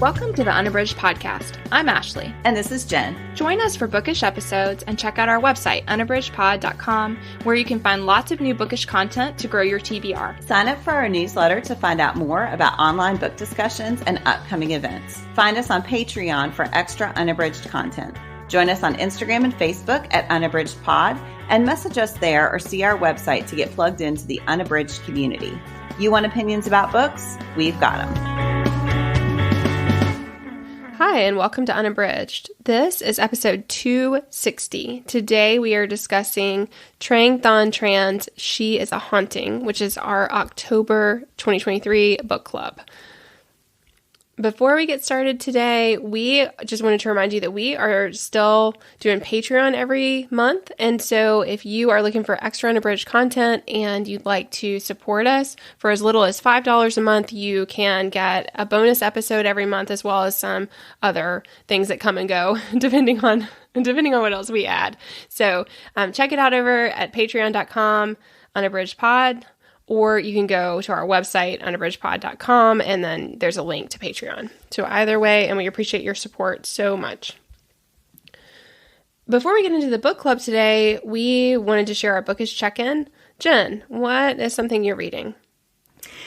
Welcome to the Unabridged podcast. I'm Ashley. And this is Jen. Join us for bookish episodes and check out our website, unabridgedpod.com, where you can find lots of new bookish content to grow your TBR. Sign up for our newsletter to find out more about online book discussions and upcoming events. Find us on Patreon for extra unabridged content. Join us on Instagram and Facebook at unabridgedpod and message us there or see our website to get plugged into the Unabridged community. You want opinions about books? We've got them. Hi, and welcome to Unabridged. This is episode 260. Today we are discussing Trang Thanh Tran's She is a Haunting, which is our October 2023 book club. Before we get started today, we just wanted to remind you that we are still doing Patreon every month. And so if you are looking for extra unabridged content and you'd like to support us for as little as $5 a month, you can get a bonus episode every month, as well as some other things that come and go, depending on what else we add. So check it out over at patreon.com, unabridgedpod. Or you can go to our website, unabridgedpod.com, and then there's a link to Patreon. So either way, and we appreciate your support so much. Before we get into the book club today, we wanted to share our bookish check-in. Jen, what is something you're reading?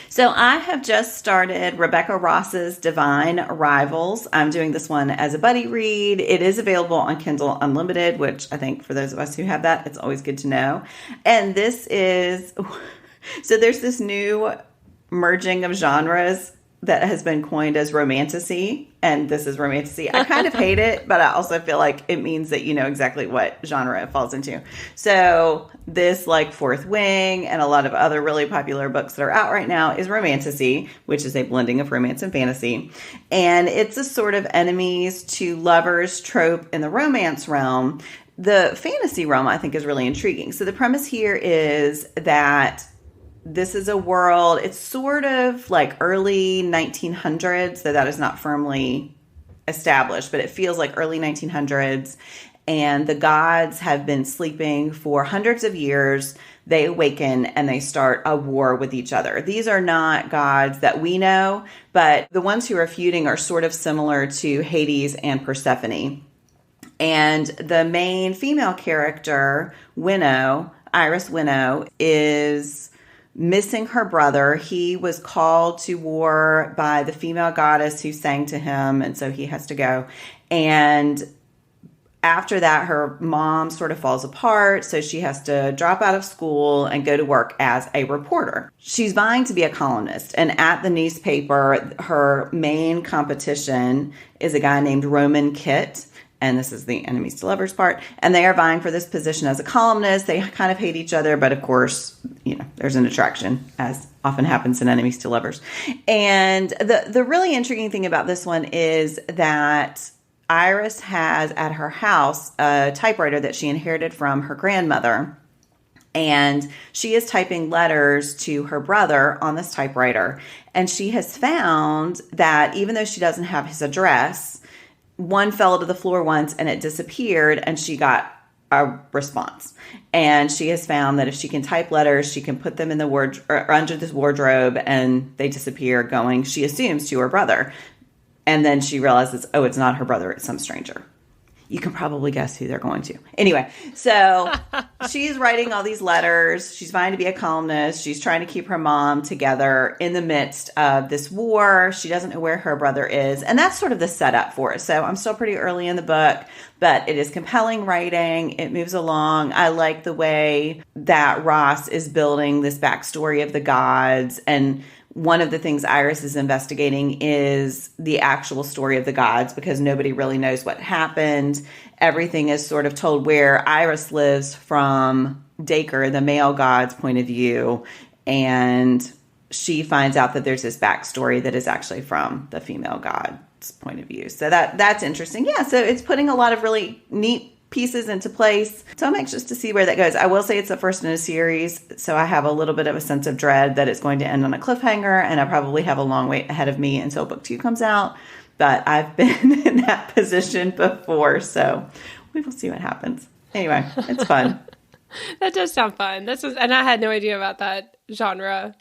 So I have just started Rebecca Ross's Divine Rivals. I'm doing this one as a buddy read. It is available on Kindle Unlimited, which I think for those of us who have that, it's always good to know. And this is... So there's this new merging of genres that has been coined as romantasy, and this is romantasy. I kind of hate it, but I also feel like it means that you know exactly what genre it falls into. So this, like Fourth Wing and a lot of other really popular books that are out right now, is romantasy, which is a blending of romance and fantasy. And it's a sort of enemies to lovers trope in the romance realm. The fantasy realm, I think, is really intriguing. So the premise here is that this is a world, it's sort of like early 1900s, though that is not firmly established, but it feels like early 1900s. And the gods have been sleeping for hundreds of years. They awaken and they start a war with each other. These are not gods that we know, but the ones who are feuding are sort of similar to Hades and Persephone. And the main female character, Winnow, Iris Winnow, is missing her brother. He was called to war by the female goddess who sang to him, and so he has to go. And after that, her mom sort of falls apart, so she has to drop out of school and go to work as a reporter. She's vying to be a columnist, and at the newspaper, her main competition is a guy named Roman Kit. And this is the enemies to lovers part. And they are vying for this position as a columnist. They kind of hate each other, but of course, you know, there's an attraction, as often happens in enemies to lovers. And the really intriguing thing about this one is that Iris has at her house a typewriter that she inherited from her grandmother. And she is typing letters to her brother on this typewriter. And she has found that even though she doesn't have his address, one fell to the floor once and it disappeared, and she got a response. And she has found that if she can type letters, she can put them in the or under this wardrobe and they disappear, going, she assumes, to her brother. And then she realizes, oh, it's not her brother, it's some stranger. You can probably guess who they're going to. Anyway, so she's writing all these letters. She's vying to be a columnist. She's trying to keep her mom together in the midst of this war. She doesn't know where her brother is. And that's sort of the setup for it. So I'm still pretty early in the book, but it is compelling writing. It moves along. I like the way that Ross is building this backstory of the gods. And one of the things Iris is investigating is the actual story of the gods, because nobody really knows what happened. Everything is sort of told where Iris lives from Dacre, the male god's point of view. And she finds out that there's this backstory that is actually from the female god's point of view. So that's interesting. Yeah, so it's putting a lot of really neat pieces into place. So I'm anxious to see where that goes. I will say it's the first in a series, so I have a little bit of a sense of dread that it's going to end on a cliffhanger, and I probably have a long wait ahead of me until book 2 comes out. But I've been in that position before, so we will see what happens. Anyway, it's fun. That does sound fun. And I had no idea about that genre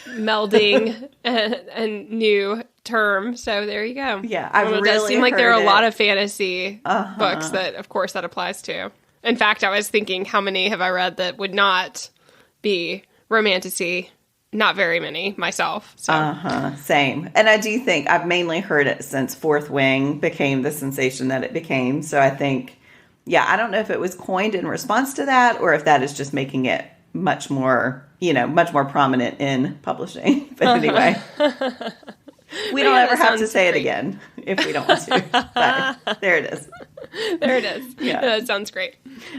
melding a new term. So there you go. Yeah, it does seem like there are a lot of fantasy books that, of course, that applies to. In fact, I was thinking, how many have I read that would not be romantasy? Not very many myself. So. Same. And I do think I've mainly heard it since Fourth Wing became the sensation that it became. So I think, I don't know if it was coined in response to that or if that is just making it much more prominent in publishing. But anyway, we don't ever have to say it again if we don't want to. But there it is. There it is. Yeah. That sounds great.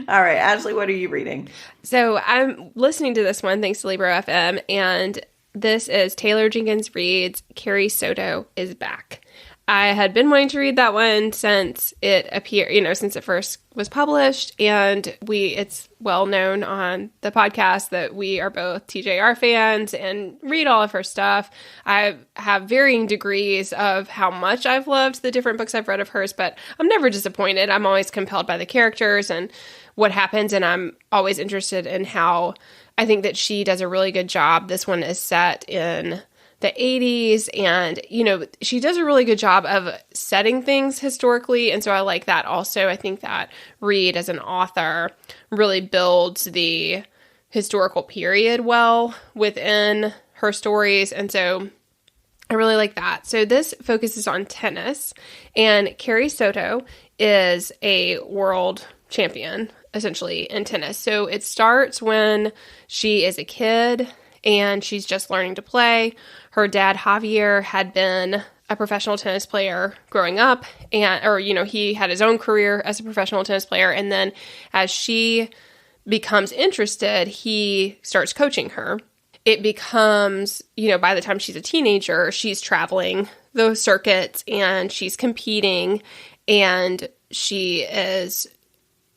All right. Ashley, what are you reading? So I'm listening to this one thanks to Libro FM, and this is Taylor Jenkins Reid's Carrie Soto is Back. I had been wanting to read that one since it appeared, since it first was published, and it's well known on the podcast that we are both TJR fans and read all of her stuff. I have varying degrees of how much I've loved the different books I've read of hers, but I'm never disappointed. I'm always compelled by the characters and what happens, and I'm always interested in how I think that she does a really good job. This one is set in the 80s, and she does a really good job of setting things historically, and so I like that also. I think that Reid as an author really builds the historical period well within her stories, and so I really like that. So this focuses on tennis, and Carrie Soto is a world champion essentially in tennis. So it starts when she is a kid and she's just learning to play. Her dad, Javier, had been a professional tennis player growing up, he had his own career as a professional tennis player. And then as she becomes interested, he starts coaching her. It becomes, by the time she's a teenager, she's traveling those circuits and she's competing and she is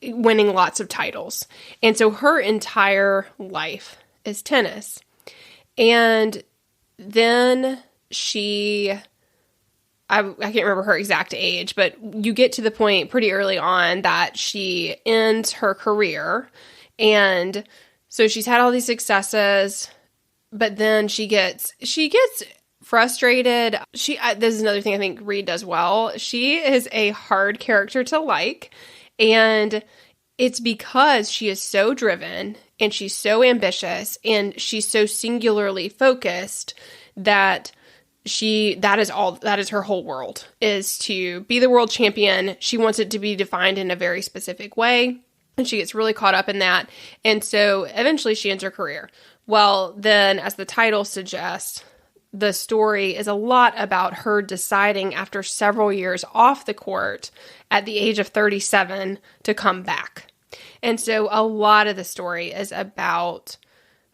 winning lots of titles. And so her entire life is tennis. And then I can't remember her exact age, but you get to the point pretty early on that she ends her career. And so she's had all these successes, but then she gets frustrated. This is another thing I think Reid does well. She is a hard character to like, and it's because she is so driven and she's so ambitious and she's so singularly focused that that is her whole world, is to be the world champion. She wants it to be defined in a very specific way, and she gets really caught up in that. And so eventually she ends her career. Well, then, as the title suggests, the story is a lot about her deciding after several years off the court at the age of 37 to come back. And so a lot of the story is about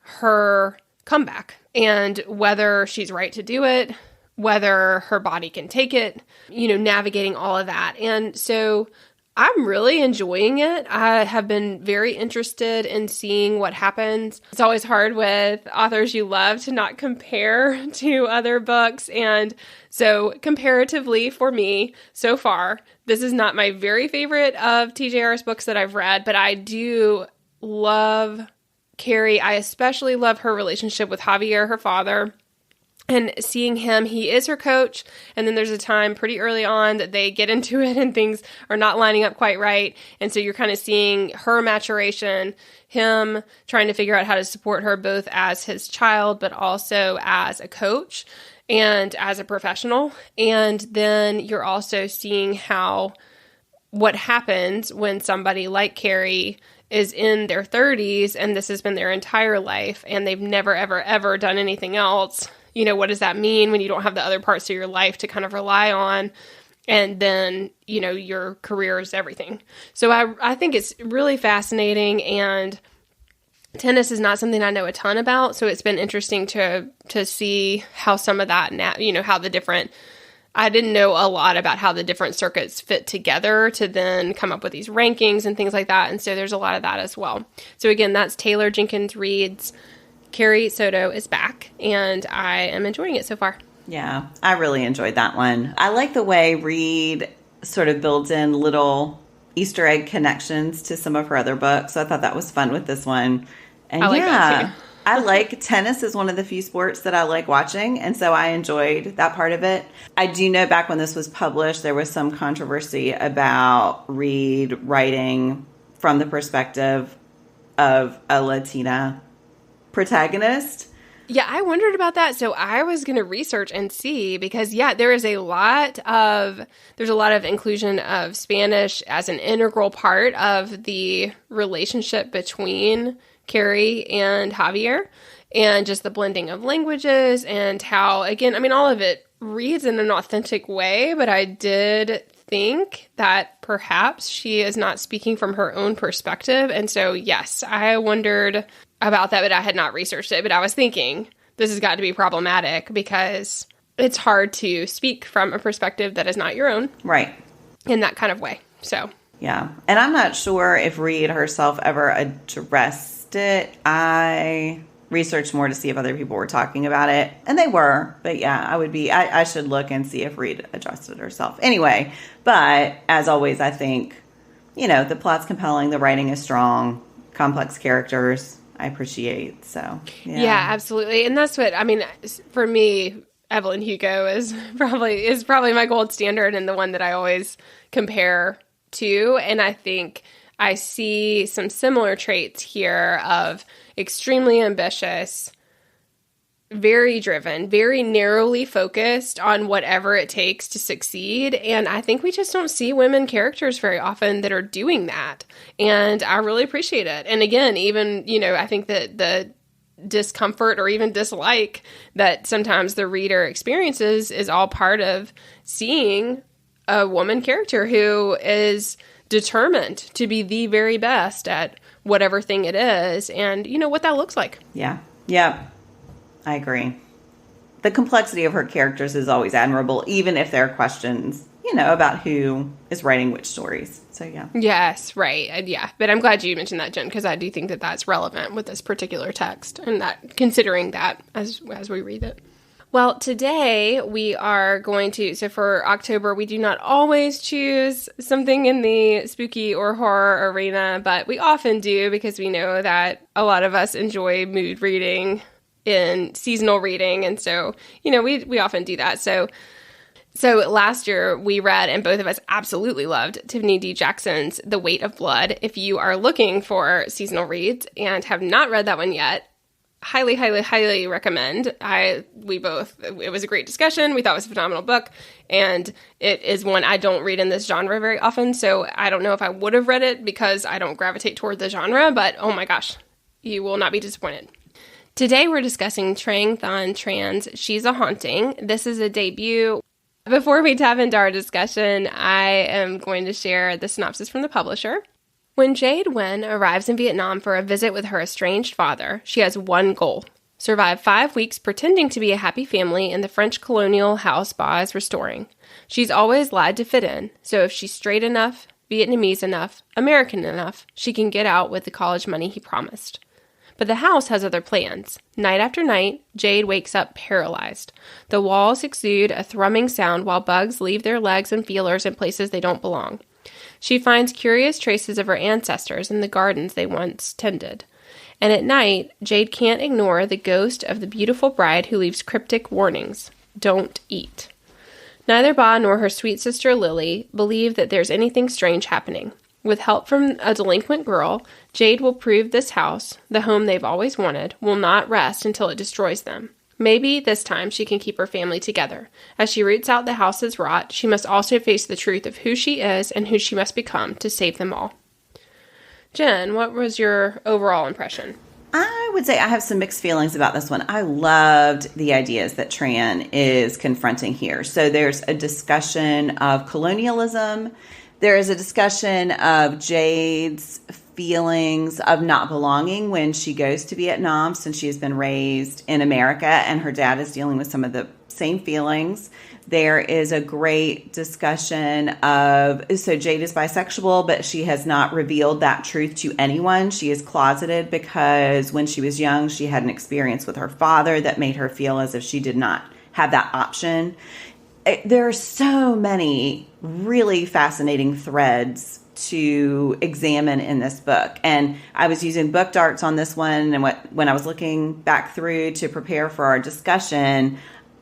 her comeback and whether she's right to do it, whether her body can take it, navigating all of that. And so I'm really enjoying it. I have been very interested in seeing what happens. It's always hard with authors you love to not compare to other books. And so comparatively for me, so far, this is not my very favorite of TJR's books that I've read, but I do love Carrie. I especially love her relationship with Javier, her father. And seeing him, he is her coach, and then there's a time pretty early on that they get into it and things are not lining up quite right. And so you're kind of seeing her maturation, him trying to figure out how to support her both as his child, but also as a coach and as a professional. And then you're also seeing what happens when somebody like Carrie is in their 30s and this has been their entire life and they've never, ever, ever done anything else. What does that mean when you don't have the other parts of your life to kind of rely on? And then, your career is everything. So I think it's really fascinating, and tennis is not something I know a ton about. So it's been interesting to see how some of that now, how the different, I didn't know a lot about how the different circuits fit together to then come up with these rankings and things like that. And so there's a lot of that as well. So again, that's Taylor Jenkins Reid's Carrie Soto is Back, and I am enjoying it so far. Yeah, I really enjoyed that one. I like the way Reid sort of builds in little Easter egg connections to some of her other books. So I thought that was fun with this one. And I like that too. I like tennis is one of the few sports that I like watching, and so I enjoyed that part of it. I do know back when this was published, there was some controversy about Reed writing from the perspective of a Latina protagonist. Yeah, I wondered about that. So I was going to research and see because there's a lot of inclusion of Spanish as an integral part of the relationship between Carrie and Javier, and just the blending of languages and how, again, I mean, all of it reads in an authentic way, but I did think that perhaps she is not speaking from her own perspective. And so, yes, I wondered about that, but I had not researched it. But I was thinking this has got to be problematic because it's hard to speak from a perspective that is not your own. Right. In that kind of way. So. Yeah. And I'm not sure if Reed herself ever addressed it. I researched more to see if other people were talking about it. And they were. But yeah, I should look and see if Reed addressed it herself. Anyway, but as always, I think, the plot's compelling. The writing is strong. Complex characters. I appreciate. So, yeah, absolutely. And that's what, I mean, for me, Evelyn Hugo is probably my gold standard and the one that I always compare to. And I think I see some similar traits here of extremely ambitious, very driven, very narrowly focused on whatever it takes to succeed. And I think we just don't see women characters very often that are doing that. And I really appreciate it. And again, even, I think that the discomfort or even dislike that sometimes the reader experiences is all part of seeing a woman character who is determined to be the very best at whatever thing it is and what that looks like. Yeah. I agree. The complexity of her characters is always admirable, even if there are questions, about who is writing which stories. So, yeah. Yes, right. Yeah. But I'm glad you mentioned that, Jen, because I do think that that's relevant with this particular text and that considering that as we read it. Well, today we are going to, so for October, we do not always choose something in the spooky or horror arena, but we often do because we know that a lot of us enjoy mood reading in seasonal reading. And so, we often do that. So last year we read, and both of us absolutely loved, Tiffany D. Jackson's The Weight of Blood. If you are looking for seasonal reads and have not read that one yet, highly, highly, highly recommend. It was a great discussion. We thought it was a phenomenal book. And it is one I don't read in this genre very often. So I don't know if I would have read it because I don't gravitate toward the genre, but oh my gosh, you will not be disappointed. Today we're discussing Trang Thanh Tran's She's a Haunting. This is a debut. Before we dive into our discussion, I am going to share the synopsis from the publisher. When Jade Nguyen arrives in Vietnam for a visit with her estranged father, she has one goal: survive 5 weeks pretending to be a happy family in the French colonial house Ba is restoring. She's always lied to fit in, so if she's straight enough, Vietnamese enough, American enough, she can get out with the college money he promised. But the house has other plans. Night after night, Jade wakes up paralyzed. The walls exude a thrumming sound while bugs leave their legs and feelers in places they don't belong. She finds curious traces of her ancestors in the gardens they once tended. And at night, Jade can't ignore the ghost of the beautiful bride who leaves cryptic warnings. Don't eat. Neither Ba nor her sweet sister Lily believe that there's anything strange happening. With help from a delinquent girl, Jade will prove this house, the home they've always wanted, will not rest until it destroys them. Maybe this time she can keep her family together. As she roots out the house's rot, she must also face the truth of who she is and who she must become to save them all. Jen, what was your overall impression? I would say I have some mixed feelings about this one. I loved the ideas that Tran is confronting here. So there's a discussion of colonialism. There is a discussion of Jade's feelings of not belonging when she goes to Vietnam, since she has been raised in America and her dad is dealing with some of the same feelings. There is a great discussion of, so Jade is bisexual, but she has not revealed that truth to anyone. She is closeted because when she was young, she had an experience with her father that made her feel as if she did not have that option. There are so many really fascinating threads to examine in this book. And I was using book darts on this one, and when I was looking back through to prepare for our discussion,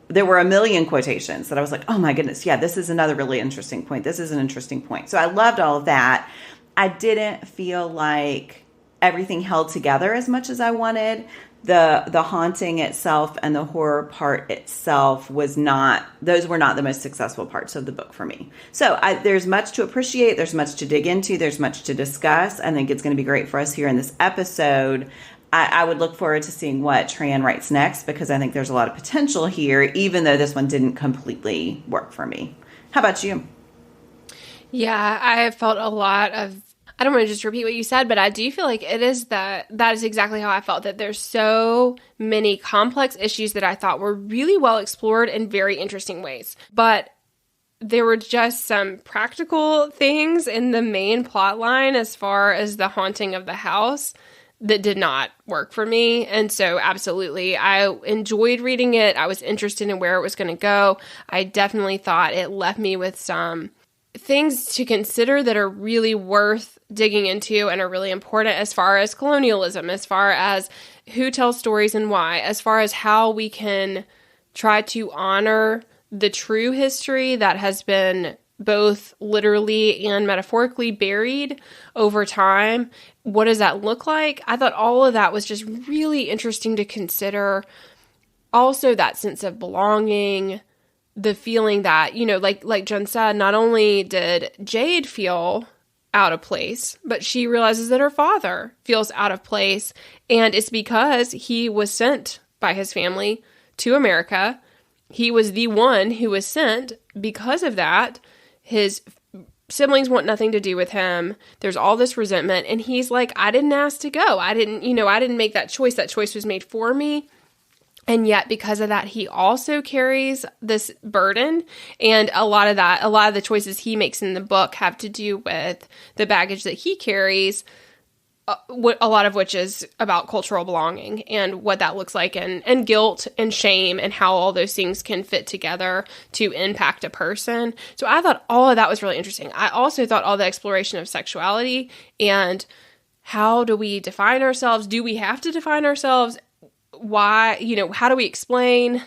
there were a million quotations that I was like, oh my goodness, yeah, this is another really interesting point. This is an interesting point. So I loved all of that. I didn't feel like everything held together as much as I wanted. The haunting itself and the horror part itself those were not the most successful parts of the book for me. So there's much to appreciate. There's much to dig into. There's much to discuss. I think it's going to be great for us here in this episode. I would look forward to seeing what Tran writes next, because I think there's a lot of potential here, even though this one didn't completely work for me. How about you? Yeah, I felt a lot of, I don't want to just repeat what you said, but I do feel like that is exactly how I felt, that there's so many complex issues that I thought were really well explored in very interesting ways. But there were just some practical things in the main plot line as far as the haunting of the house that did not work for me. And so absolutely, I enjoyed reading it. I was interested in where it was going to go. I definitely thought it left me with some things to consider that are really worth digging into and are really important, as far as colonialism, as far as who tells stories and why, as far as how we can try to honor the true history that has been both literally and metaphorically buried over time. What does that look like? I thought all of that was just really interesting to consider. Also, that sense of belonging, the feeling that, like Jen said, not only did Jade feel out of place, but she realizes that her father feels out of place. And it's because he was sent by his family to America. He was the one who was sent. Because of that, his siblings want nothing to do with him. There's all this resentment. And he's like, I didn't ask to go. I didn't make that choice. That choice was made for me. And yet, because of that, he also carries this burden. And a lot of the choices he makes in the book have to do with the baggage that he carries, a lot of which is about cultural belonging and what that looks like, and guilt and shame, and how all those things can fit together to impact a person. So I thought all of that was really interesting. I also thought all the exploration of sexuality and how do we define ourselves? Do we have to define ourselves? Why, how do we explain?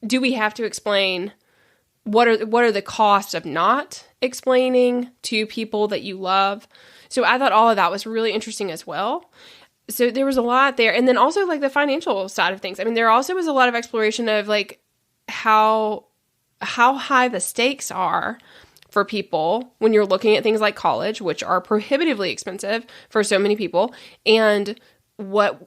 Do we have to explain? What are the costs of not explaining to people that you love? So I thought all of that was really interesting as well. So there was a lot there. And then also like the financial side of things. I mean, there also was a lot of exploration of like how high the stakes are for people when you're looking at things like college, which are prohibitively expensive for so many people, and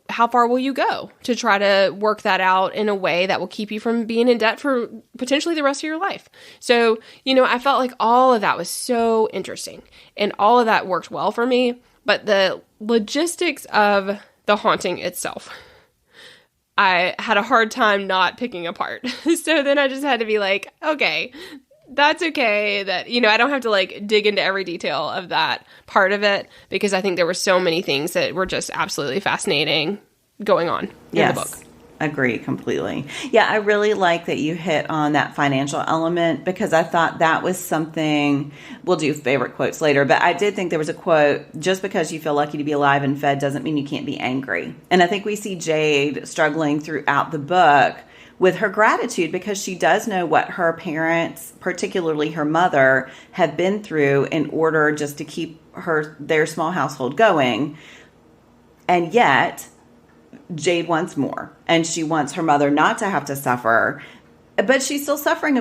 how far will you go to try to work that out in a way that will keep you from being in debt for potentially the rest of your life. So, I felt like all of that was so interesting and all of that worked well for me, but the logistics of the haunting itself, I had a hard time not picking apart. So then I just had to be like, okay, that's okay that, I don't have to like dig into every detail of that part of it, because I think there were so many things that were just absolutely fascinating going on in the book. Agree completely. Yeah, I really like that you hit on that financial element, because I thought that was something, we'll do favorite quotes later, but I did think there was a quote, just because you feel lucky to be alive and fed doesn't mean you can't be angry. And I think we see Jade struggling throughout the book with her gratitude, because she does know what her parents, particularly her mother, have been through in order just to keep their small household going. And yet, Jade wants more, and she wants her mother not to have to suffer. But she's still suffering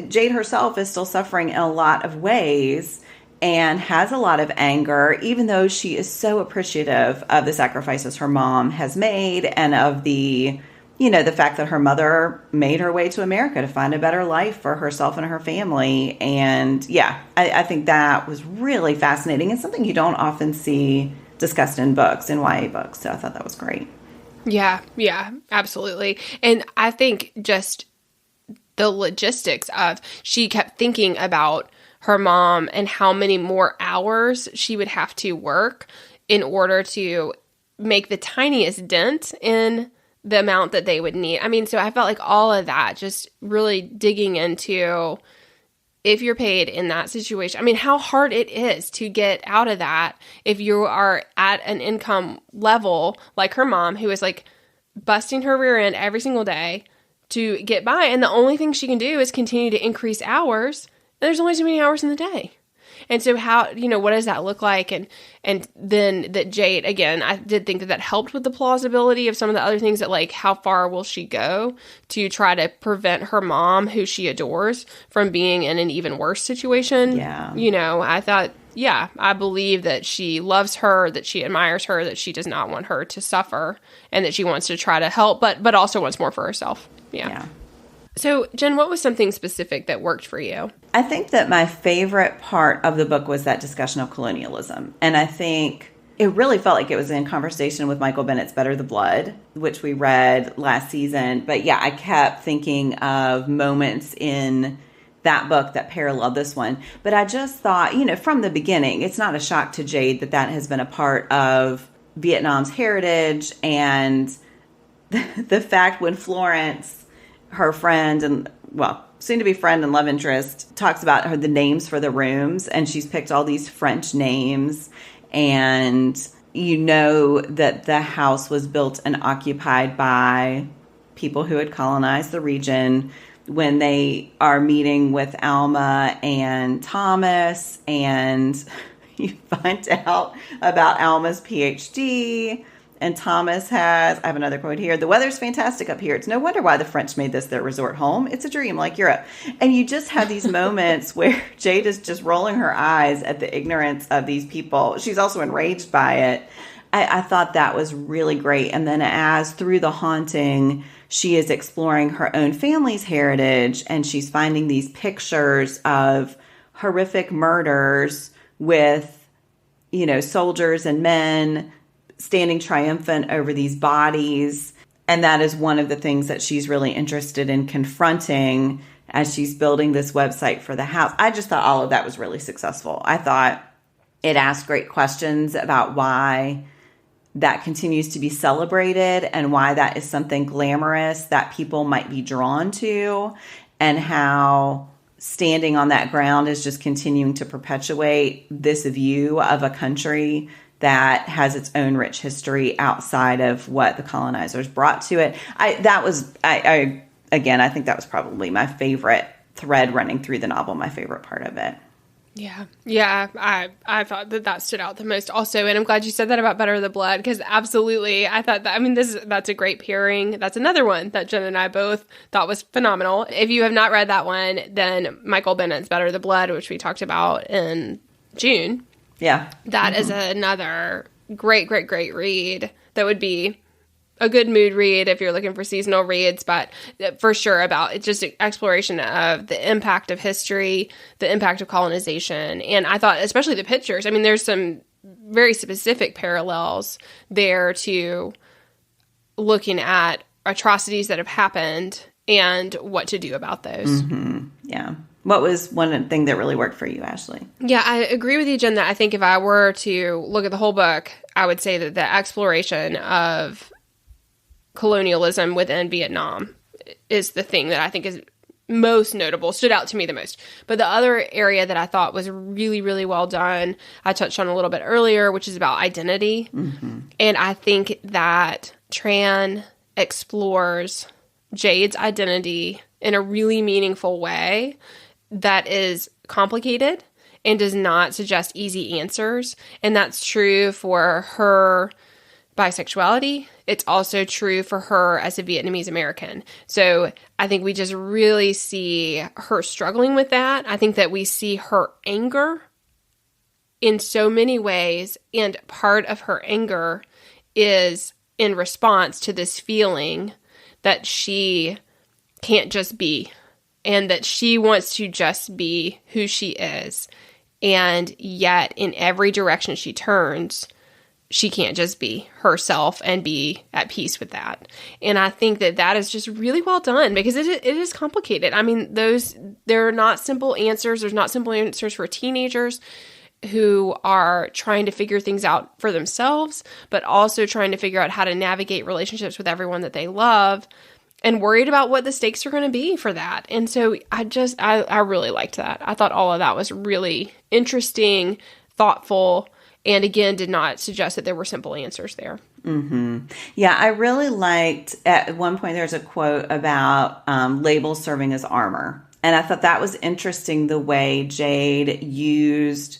Jade herself is still suffering in a lot of ways and has a lot of anger, even though she is so appreciative of the sacrifices her mom has made and of the fact that her mother made her way to America to find a better life for herself and her family. And yeah, I think that was really fascinating and something you don't often see discussed in books, in YA books. So I thought that was great. Yeah, absolutely. And I think just the logistics of, she kept thinking about her mom and how many more hours she would have to work in order to make the tiniest dent in the amount that they would need. I mean, so I felt like all of that, just really digging into if you're paid in that situation, I mean, how hard it is to get out of that if you are at an income level like her mom, who is like busting her rear end every single day to get by. And the only thing she can do is continue to increase hours. And there's only so many hours in the day. And so how, what does that look like? And then that Jade, again, I did think that helped with the plausibility of some of the other things, that like, how far will she go to try to prevent her mom, who she adores, from being in an even worse situation? Yeah. I thought, yeah, I believe that she loves her, that she admires her, that she does not want her to suffer, and that she wants to try to help, but also wants more for herself. Yeah. So, Jen, what was something specific that worked for you? I think that my favorite part of the book was that discussion of colonialism. And I think it really felt like it was in conversation with Michael Bennett's Better the Blood, which we read last season. But yeah, I kept thinking of moments in that book that paralleled this one. But I just thought, from the beginning, it's not a shock to Jade that has been a part of Vietnam's heritage. And the fact when Florence, her friend and, soon to be friend and love interest, talks about the names for the rooms, and she's picked all these French names, and that the house was built and occupied by people who had colonized the region. When they are meeting with Alma and Thomas, and you find out about Alma's PhD. And Thomas I have another quote here, "The weather's fantastic up here. It's no wonder why the French made this their resort home. It's a dream like Europe." And you just have these moments where Jade is just rolling her eyes at the ignorance of these people. She's also enraged by it. I thought that was really great. And then as through the haunting, she is exploring her own family's heritage, and she's finding these pictures of horrific murders with, soldiers and men standing triumphant over these bodies. And that is one of the things that she's really interested in confronting as she's building this website for the house. I just thought all of that was really successful. I thought it asked great questions about why that continues to be celebrated and why that is something glamorous that people might be drawn to, and how standing on that ground is just continuing to perpetuate this view of a country that has its own rich history outside of what the colonizers brought to it. I think that was probably my favorite thread running through the novel, my favorite part of it. Yeah. I thought that stood out the most also. And I'm glad you said that about Better the Blood, because absolutely, I thought that, that's a great pairing. That's another one that Jen and I both thought was phenomenal. If you have not read that one, then Michael Bennett's Better the Blood, which we talked about in June. Yeah. That is another great read that would be a good mood read if you're looking for seasonal reads, but for sure about it's just exploration of the impact of history, the impact of colonization. And I thought, especially the pictures, there's some very specific parallels there to looking at atrocities that have happened and what to do about those. Mm-hmm. Yeah. What was one thing that really worked for you, Ashley? Yeah, I agree with you, Jen, that I think if I were to look at the whole book, I would say that the exploration of colonialism within Vietnam is the thing that I think is most notable, stood out to me the most. But the other area that I thought was really, really well done, I touched on a little bit earlier, which is about identity. Mm-hmm. And I think that Tran explores Jade's identity in a really meaningful way that is complicated and does not suggest easy answers. And that's true for her bisexuality. It's also true for her as a Vietnamese American. So I think we just really see her struggling with that. I think that we see her anger in so many ways. And part of her anger is in response to this feeling that she can't just be, and that she wants to just be who she is. And yet, in every direction she turns, she can't just be herself and be at peace with that. And I think that is just really well done, because it is complicated. There are not simple answers. There's not simple answers for teenagers who are trying to figure things out for themselves, but also trying to figure out how to navigate relationships with everyone that they love. and worried about what the stakes are going to be for that. And so I really liked that. I thought all of that was really interesting, thoughtful, and again, did not suggest that there were simple answers there. Mm-hmm. Yeah, I really liked, at one point there's a quote about labels serving as armor. And I thought that was interesting, the way Jade used,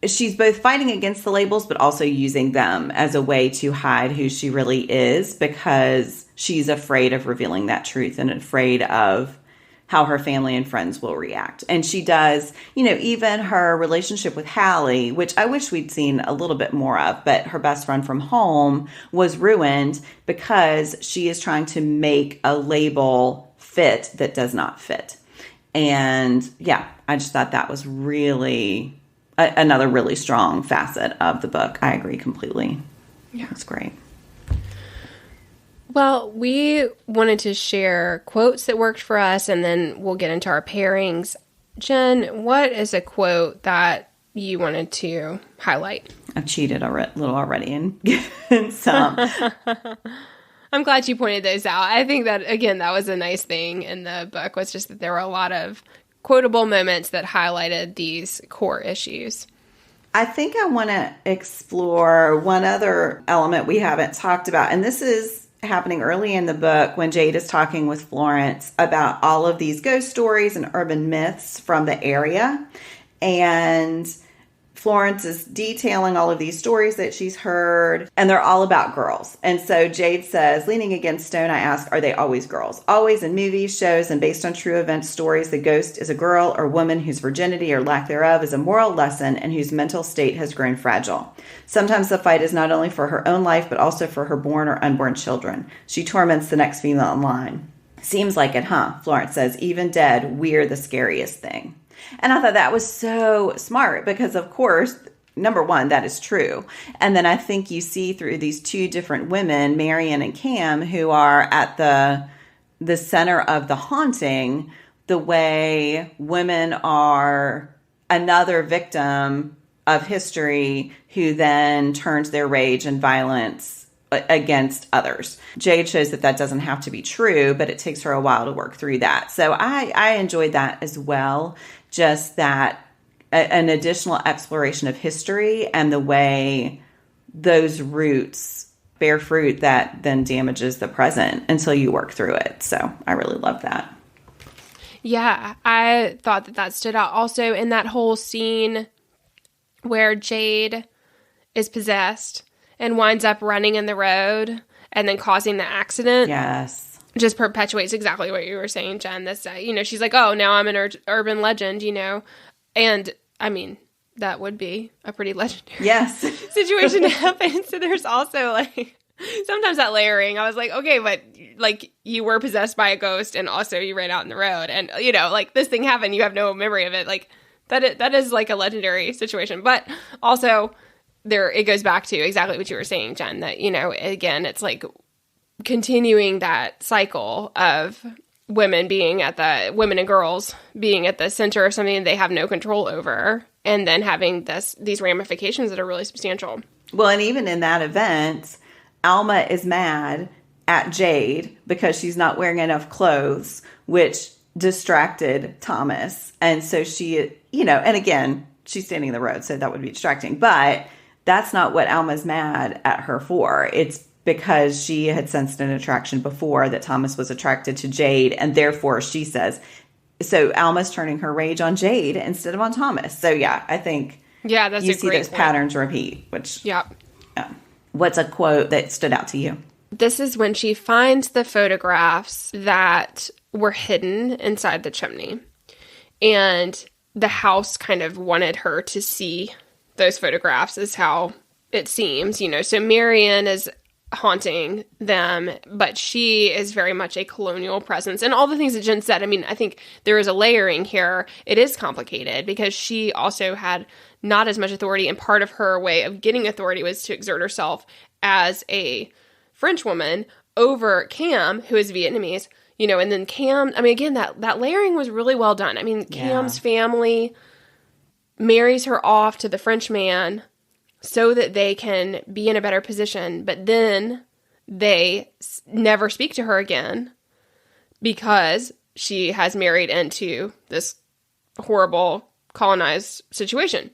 she's both fighting against the labels, but also using them as a way to hide who she really is, because she's afraid of revealing that truth and afraid of how her family and friends will react. And she does, even her relationship with Hallie, which I wish we'd seen a little bit more of, but her best friend from home was ruined because she is trying to make a label fit that does not fit. And yeah, I just thought that was really another really strong facet of the book. I agree completely. Yeah, it's great. Well, we wanted to share quotes that worked for us, and then we'll get into our pairings. Jen, what is a quote that you wanted to highlight? I've cheated a little already and given some. I'm glad you pointed those out. I think that, again, that was a nice thing in the book, was just that there were a lot of quotable moments that highlighted these core issues. I think I want to explore one other element we haven't talked about, and this is happening early in the book when Jade is talking with Florence about all of these ghost stories and urban myths from the area. And Florence is detailing all of these stories that she's heard, and they're all about girls. And so Jade says, leaning against Stone, I ask, are they always girls? Always, in movies, shows, and based on true event stories, the ghost is a girl or woman whose virginity or lack thereof is a moral lesson and whose mental state has grown fragile. Sometimes the fight is not only for her own life, but also for her born or unborn children. She torments the next female in line. Seems like it, huh? Florence says, even dead, we're the scariest thing. And I thought that was so smart because, of course, number one, that is true. And then I think you see through these two different women, Marion and Cam, who are at the center of the haunting, the way women are another victim of history who then turns their rage and violence against others. Jade shows that doesn't have to be true, but it takes her a while to work through that. So I enjoyed that as well. Just that an additional exploration of history and the way those roots bear fruit that then damages the present until you work through it. So I really love that. Yeah, I thought that stood out also in that whole scene where Jade is possessed and winds up running in the road and then causing the accident. Yes. Just perpetuates exactly what you were saying, Jen. That's, she's like, oh, now I'm an urban legend, And, I mean, that would be a pretty legendary situation to happen. So there's also, sometimes that layering. I was like, okay, but, you were possessed by a ghost and also you ran out in the road. And, this thing happened. You have no memory of it. That is a legendary situation. But also, it goes back to exactly what you were saying, Jen, that, again, it's continuing that cycle of women and girls being at the center of something they have no control over, and then having these ramifications that are really substantial. Well, and even in that event, Alma is mad at Jade because she's not wearing enough clothes, which distracted Thomas. And so she, and again, she's standing in the road, so that would be distracting. But that's not what Alma's mad at her for. It's because she had sensed an attraction before that Thomas was attracted to Jade, and therefore she says, so Alma's turning her rage on Jade instead of on Thomas. So yeah, I think that's you a see great those point. patterns repeat, which yeah. What's a quote that stood out to you? This is when she finds the photographs that were hidden inside the chimney, and the house kind of wanted her to see those photographs, is how it seems, So Marion is haunting them, but she is very much a colonial presence. And all the things that Jen said, I think there is a layering here. It is complicated because she also had not as much authority, and part of her way of getting authority was to exert herself as a French woman over Cam, who is Vietnamese, and then Cam, again, that layering was really well done. Cam's family marries her off to the French man so that they can be in a better position, but then they never speak to her again. because she has married into this horrible colonized situation.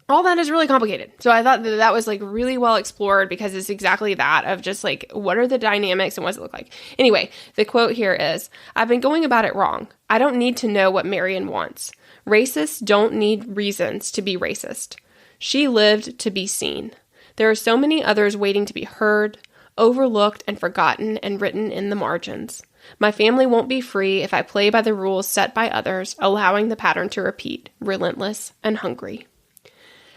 All that is really complicated. So I thought that was like really well explored because it's exactly that of just like, what are the dynamics and what does it look like? Anyway, the quote here is, I've been going about it wrong. I don't need to know what Marion wants. Racists don't need reasons to be racist. She lived to be seen. There are so many others waiting to be heard, overlooked and forgotten and written in the margins. My family won't be free if I play by the rules set by others, allowing the pattern to repeat, relentless and hungry.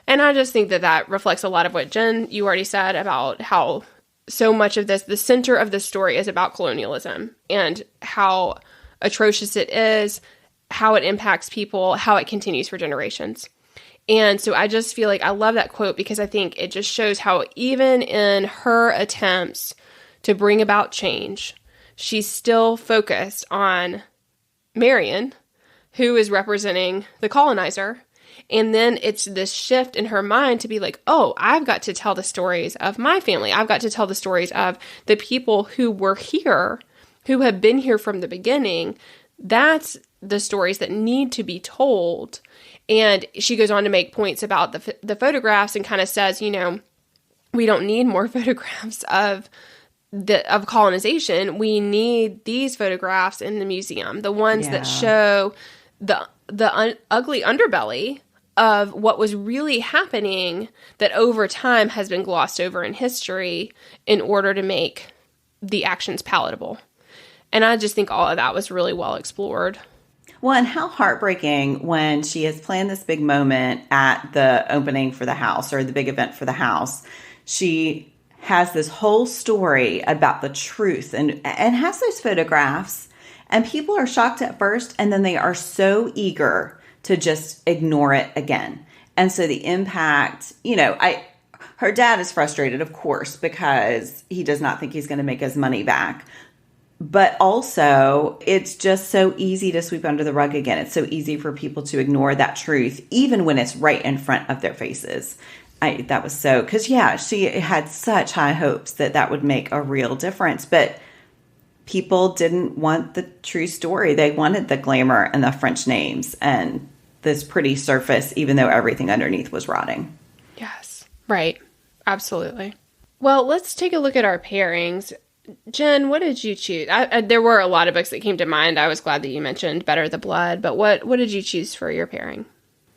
And I just think that that reflects a lot of what, Jen, you already said about how so much of this, the center of the story is about colonialism and how atrocious it is, how it impacts people, how it continues for generations. And so I just feel like I love that quote because I think it just shows how even in her attempts to bring about change, she's still focused on Marion, who is representing the colonizer. And then it's this shift in her mind to be like, oh, I've got to tell the stories of my family. I've got to tell the stories of the people who were here, who have been here from the beginning. That's the stories that need to be told. And she goes on to make points about the photographs and kind of says, you know, we don't need more photographs of colonization. We need these photographs in the museum, the ones that show the ugly underbelly of what was really happening that over time has been glossed over in history in order to make the actions palatable. And I just think all of that was really well explored. Well, and how heartbreaking when she has planned this big moment at the opening for the house or the big event for the house. She has this whole story about the truth and has those photographs. And people are shocked at first, and then they are so eager to just ignore it again. And so the impact, you know, her dad is frustrated, of course, because he does not think he's going to make his money back. But also, it's just so easy to sweep under the rug again. It's so easy for people to ignore that truth, even when it's right in front of their faces. That was so, because she had such high hopes that would make a real difference. But people didn't want the true story. They wanted the glamour and the French names and this pretty surface, even though everything underneath was rotting. Yes, right. Absolutely. Well, let's take a look at our pairings. Jen, what did you choose? There were a lot of books that came to mind. I was glad that you mentioned Better the Blood, but what did you choose for your pairing?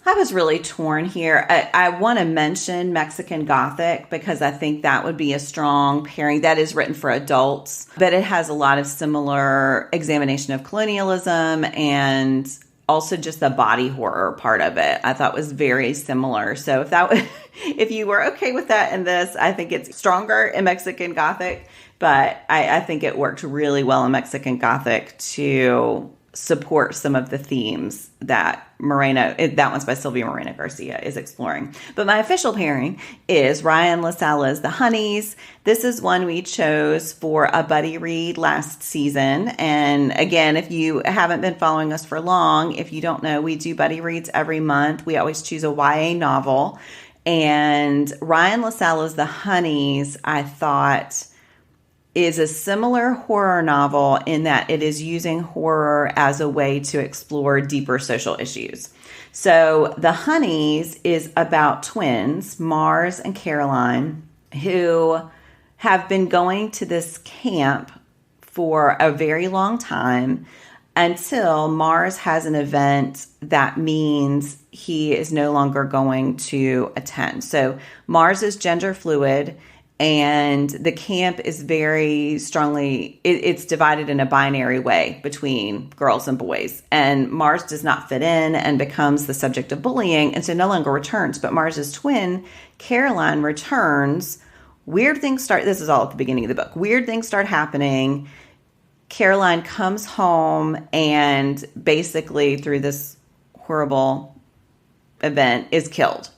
I was really torn here. I want to mention Mexican Gothic because I think that would be a strong pairing. That is written for adults, but it has a lot of similar examination of colonialism and also just the body horror part of it. I thought was very similar. So if you were okay with that in this, I think it's stronger in Mexican Gothic, but I think it worked really well in Mexican Gothic to support some of the themes that that one's by Sylvia Moreno Garcia, is exploring. But my official pairing is Ryan LaSala's The Honeys. This is one we chose for a buddy read last season. And again, if you haven't been following us for long, if you don't know, we do buddy reads every month. We always choose a YA novel. And Ryan LaSala's The Honeys, I thought, is a similar horror novel in that it is using horror as a way to explore deeper social issues. So The Honeys is about twins, Mars and Caroline, who have been going to this camp for a very long time until Mars has an event that means he is no longer going to attend. So Mars is gender fluid. And the camp is very strongly, it's divided in a binary way between girls and boys. And Mars does not fit in and becomes the subject of bullying, and so no longer returns. But Mars's twin, Caroline, returns. Weird things start, this is all at the beginning of the book. Weird things start happening. Caroline comes home and basically through this horrible event is killed.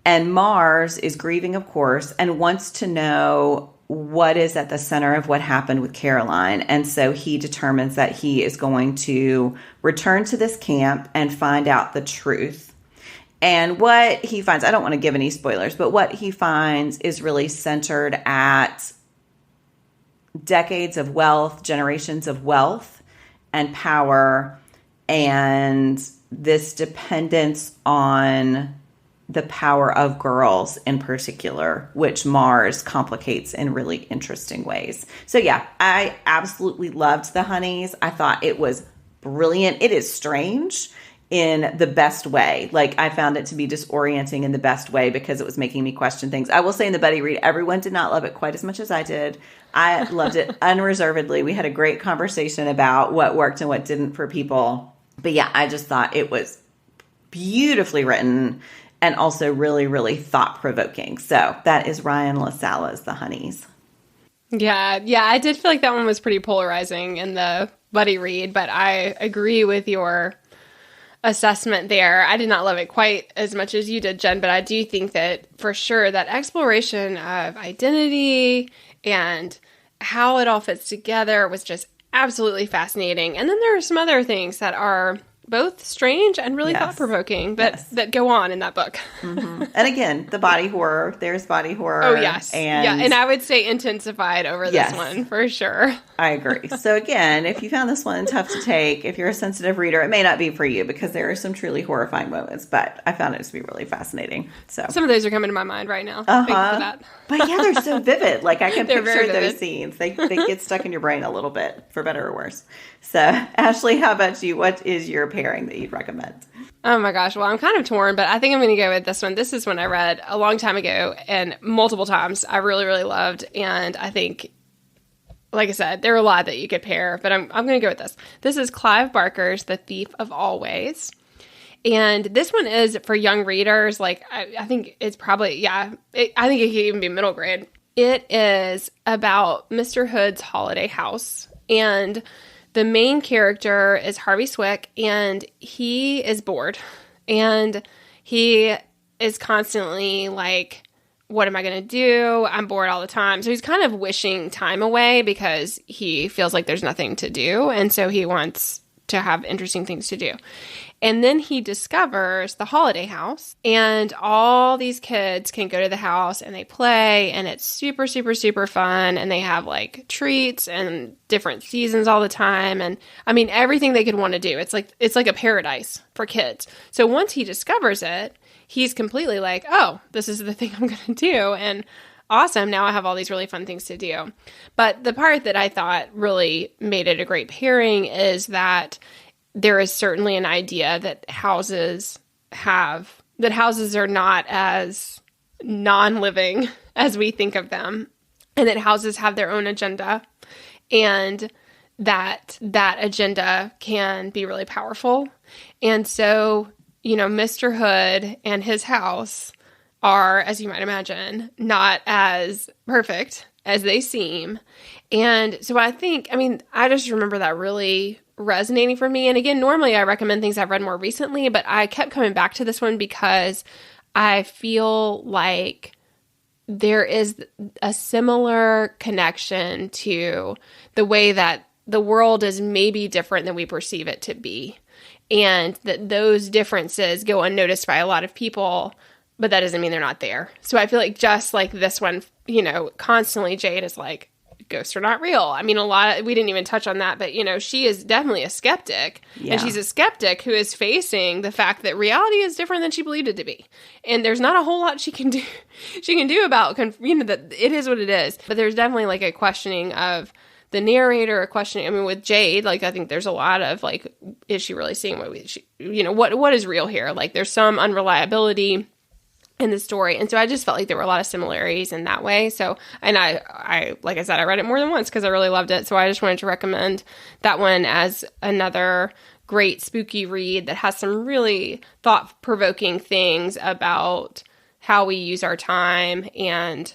And Mars is grieving, of course, and wants to know what is at the center of what happened with Caroline. And so he determines that he is going to return to this camp and find out the truth. And what he finds, I don't want to give any spoilers, but what he finds is really centered at decades of wealth, generations of wealth, and power and this dependence on the power of girls in particular, which Mars complicates in really interesting ways. So yeah, I absolutely loved The Honeys. I thought it was brilliant. It is strange in the best way. Like, I found it to be disorienting in the best way because it was making me question things. I will say in the buddy read, everyone did not love it quite as much as I did. I loved it unreservedly. We had a great conversation about what worked and what didn't for people. But yeah, I just thought it was beautifully written and also really, really thought-provoking. So that is Ryan LaSala's The Honeys. Yeah, I did feel like that one was pretty polarizing in the buddy read, but I agree with your assessment there. I did not love it quite as much as you did, Jen, but I do think that for sure that exploration of identity and how it all fits together was just absolutely fascinating. And then there are some other things that are both strange and really thought-provoking that go on in that book. Mm-hmm. And again, the body horror. There's body horror. Oh, yes. And I would say intensified over this one, for sure. I agree. So again, if you found this one tough to take, if you're a sensitive reader, it may not be for you because there are some truly horrifying moments, but I found it to be really fascinating. So some of those are coming to my mind right now. Thank you for that. But yeah, they're so vivid. Like, I can picture those scenes. They get stuck in your brain a little bit, for better or worse. So, Ashley, how about you? What is your pairing that you'd recommend? Oh my gosh. Well, I'm kind of torn, but I think I'm going to go with this one. This is one I read a long time ago and multiple times. I really, really loved. And I think, like I said, there are a lot that you could pair, but I'm going to go with this. This is Clive Barker's The Thief of Always. And this one is for young readers. Like, I think it's probably, I think it could even be middle grade. It is about Mr. Hood's holiday house. And the main character is Harvey Swick, and he is bored. And he is constantly like, what am I going to do? I'm bored all the time. So he's kind of wishing time away because he feels like there's nothing to do. And so he wants to have interesting things to do. And then he discovers the holiday house, and all these kids can go to the house and they play, and it's super, super, super fun. And they have like treats and different seasons all the time. And I mean, everything they could want to do. It's like a paradise for kids. So once he discovers it, he's completely like, oh, this is the thing I'm going to do. And awesome. Now I have all these really fun things to do. But the part that I thought really made it a great pairing is that there is certainly an idea that houses are not as non-living as we think of them, and that houses have their own agenda, and that agenda can be really powerful. And so, Mr. Hood and his house are, as you might imagine, not as perfect as they seem. And so I just remember that really resonating for me. And again, normally I recommend things I've read more recently, but I kept coming back to this one because I feel like there is a similar connection to the way that the world is maybe different than we perceive it to be. And that those differences go unnoticed by a lot of people, but that doesn't mean they're not there. So I feel like just like this one, constantly Jade is like, ghosts are not real. I mean, we didn't even touch on that, but she is definitely a skeptic, and she's a skeptic who is facing the fact that reality is different than she believed it to be. And there's not a whole lot she can do about, that it is what it is. But there's definitely like a questioning of the narrator, a questioning, with Jade, like, I think there's a lot of like, is she really seeing what is real here? Like, there's some unreliability in the story. And so I just felt like there were a lot of similarities in that way. So, and I like I said, I read it more than once because I really loved it. So I just wanted to recommend that one as another great spooky read that has some really thought-provoking things about how we use our time and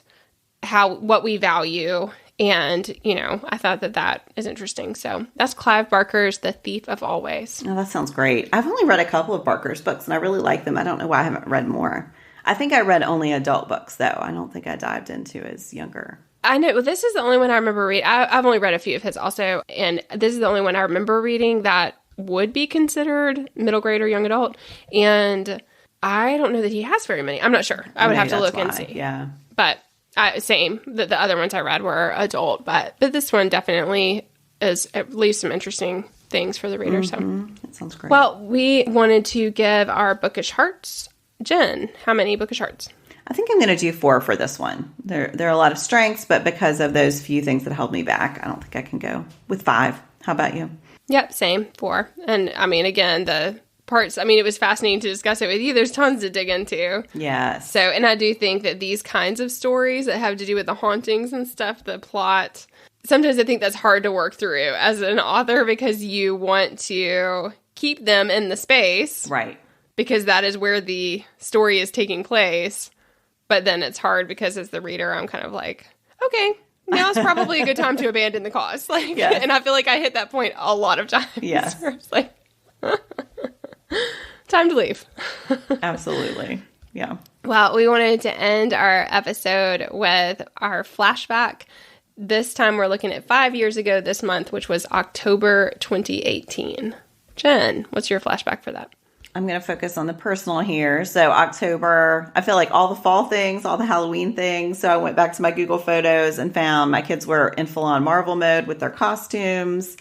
what we value. And, I thought that is interesting. So that's Clive Barker's The Thief of Always. Oh, that sounds great. I've only read a couple of Barker's books, and I really like them. I don't know why I haven't read more. I think I read only adult books, though. I don't think I dived into his younger. I know. Well, this is the only one I remember reading. I've only read a few of his also, and this is the only one I remember reading that would be considered middle grade or young adult. And I don't know that he has very many. I'm not sure. I would have to look and see. Yeah. But same. The other ones I read were adult, but this one definitely leaves some interesting things for the reader. So that sounds great. Well, we wanted to give our bookish hearts. Jen, how many bookish hearts? I think I'm going to do 4 for this one. There are a lot of strengths, but because of those few things that held me back, I don't think I can go with 5. How about you? Yep, same, 4. And I mean, again, the parts, I mean, it was fascinating to discuss it with you. There's tons to dig into. Yes. So, and I do think that these kinds of stories that have to do with the hauntings and stuff, the plot, sometimes I think that's hard to work through as an author because you want to keep them in the space. Right. Because that is where the story is taking place. But then it's hard because as the reader, I'm kind of like, okay, now's probably a good time to abandon the cause. Like, yes. And I feel like I hit that point a lot of times. Yes. It's like, time to leave. Absolutely. Yeah. Well, we wanted to end our episode with our flashback. This time we're looking at 5 years ago this month, which was October 2018. Jen, what's your flashback for that? I'm going to focus on the personal here. So October, I feel like all the fall things, all the Halloween things. So I went back to my Google Photos and found my kids were in full-on Marvel mode with their costumes.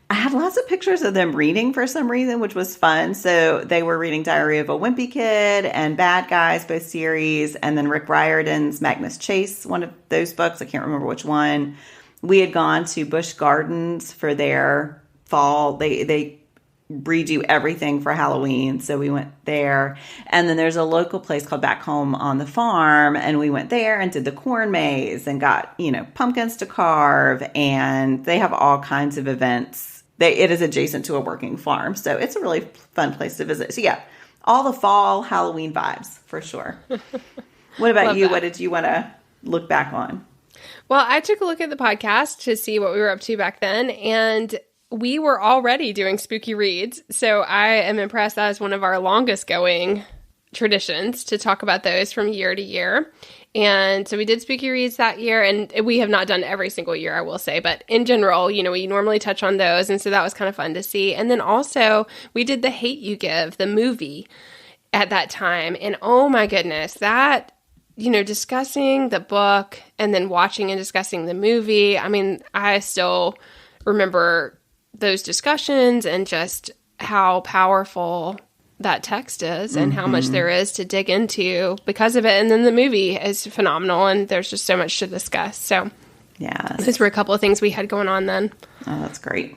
I had lots of pictures of them reading for some reason, which was fun. So they were reading Diary of a Wimpy Kid and Bad Guys, both series, and then Rick Riordan's Magnus Chase, one of those books. I can't remember which one. We had gone to Busch Gardens for their fall. They redo everything for Halloween. So we went there. And then there's a local place called Back Home on the Farm. And we went there and did the corn maze and got, pumpkins to carve. And they have all kinds of events. It is adjacent to a working farm. So it's a really fun place to visit. So yeah, all the fall Halloween vibes for sure. What about you? That. What did you want to look back on? Well, I took a look at the podcast to see what we were up to back then. And we were already doing spooky reads, so I am impressed. That is one of our longest going traditions to talk about those from year to year. And so we did spooky reads that year, and we have not done every single year, I will say. But in general, we normally touch on those, and so that was kind of fun to see. And then also, we did The Hate U Give, the movie, at that time. And oh my goodness, that, discussing the book and then watching and discussing the movie, I mean, I still remember those discussions and just how powerful that text is and how much there is to dig into because of it. And then the movie is phenomenal and there's just so much to discuss. So yeah, those were a couple of things we had going on then. Oh, that's great.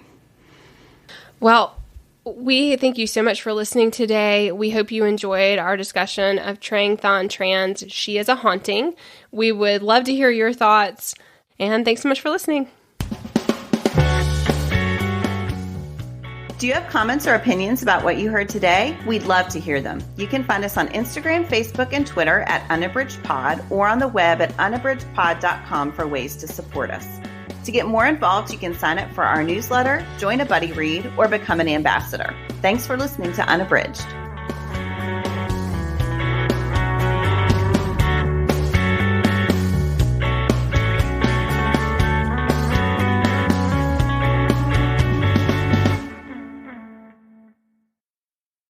Well, we thank you so much for listening today. We hope you enjoyed our discussion of Trang Thanh Tran's She is a Haunting. We would love to hear your thoughts, and thanks so much for listening. Do you have comments or opinions about what you heard today? We'd love to hear them. You can find us on Instagram, Facebook, and Twitter at UnabridgedPod or on the web at unabridgedpod.com for ways to support us. To get more involved, you can sign up for our newsletter, join a buddy read, or become an ambassador. Thanks for listening to Unabridged.